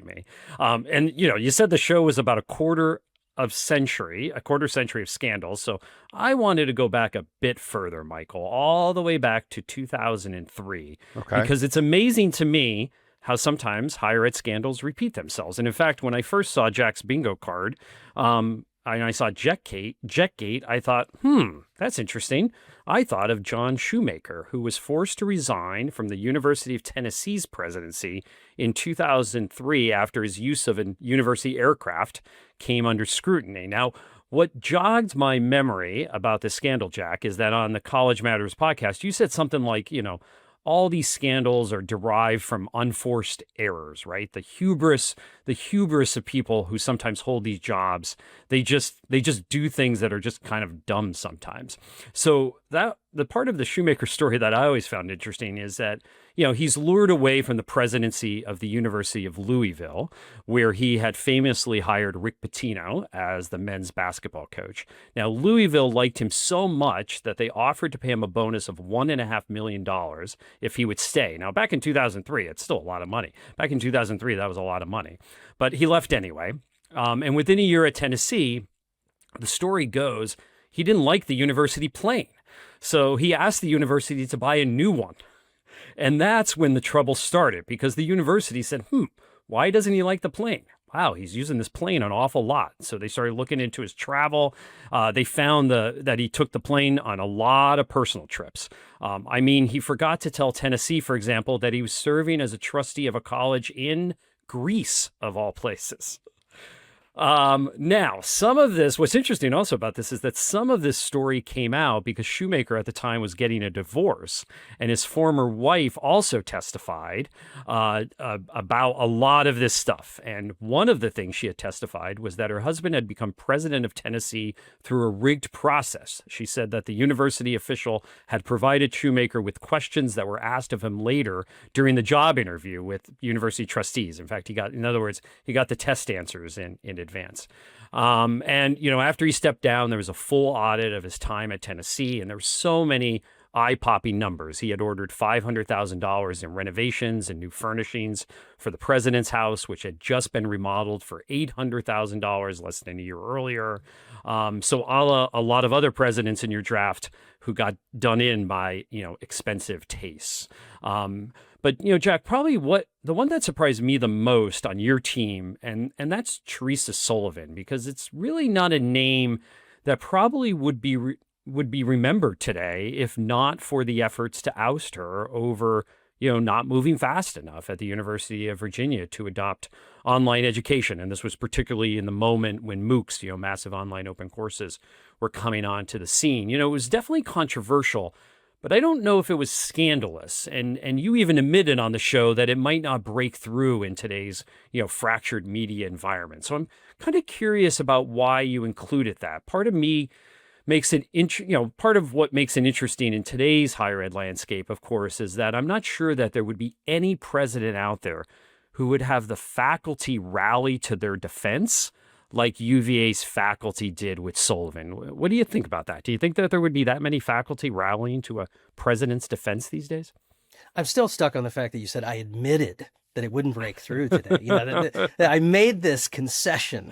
me. And you said the show was about a quarter century of scandals. So I wanted to go back a bit further, Michael, all the way back to 2003, Okay. because it's amazing to me how sometimes higher ed scandals repeat themselves. And in fact, when I first saw Jack's bingo card, and I saw Jetgate, I thought, that's interesting. I thought of John Shoemaker, who was forced to resign from the University of Tennessee's presidency in 2003 after his use of a university aircraft came under scrutiny. Now, what jogged my memory about this scandal, Jack, is that on the College Matters podcast, you said something like, all these scandals are derived from unforced errors, right? The hubris of people who sometimes hold these jobs. They just do things that are just kind of dumb sometimes. So that the part of the Shoemaker story that I always found interesting is that, he's lured away from the presidency of the University of Louisville, where he had famously hired Rick Pitino as the men's basketball coach. Now, Louisville liked him so much that they offered to pay him a bonus of $1.5 million if he would stay. Now, back in 2003, it's still a lot of money. Back in 2003, that was a lot of money. But he left anyway. And within a year at Tennessee, the story goes, he didn't like the university plane. So he asked the university to buy a new one. And that's when the trouble started, because the university said, why doesn't he like the plane? Wow, he's using this plane an awful lot. So they started looking into his travel. They found that he took the plane on a lot of personal trips. He forgot to tell Tennessee, for example, that he was serving as a trustee of a college in Greece, of all places. Now, some of this, what's interesting also about this is that some of this story came out because Shoemaker at the time was getting a divorce, and his former wife also testified about a lot of this stuff. And one of the things she had testified was that her husband had become president of Tennessee through a rigged process. She said that the university official had provided Shoemaker with questions that were asked of him later during the job interview with university trustees. In fact, he got the test answers in advance. After he stepped down, there was a full audit of his time at Tennessee, and there were so many eye-popping numbers. He had ordered $500,000 in renovations and new furnishings for the president's house, which had just been remodeled for $800,000 less than a year earlier. So a lot of other presidents in your draft who got done in by, expensive tastes. But Jack, probably the one that surprised me the most on your team, and that's Teresa Sullivan, because it's really not a name that probably would be remembered today if not for the efforts to oust her over not moving fast enough at the University of Virginia to adopt online education. And this was particularly in the moment when MOOCs, massive online open courses, were coming onto the scene. It was definitely controversial, but I don't know if it was scandalous. And you even admitted on the show that it might not break through in today's, fractured media environment. So I'm kind of curious about why you included that. Part of me makes it, part of what makes it interesting in today's higher ed landscape, of course, is that I'm not sure that there would be any president out there who would have the faculty rally to their defense like UVA's faculty did with Sullivan. What do you think about that? Do you think that there would be that many faculty rallying to a president's defense these days? I'm still stuck on the fact that you said I admitted that it wouldn't break through today. That I made this concession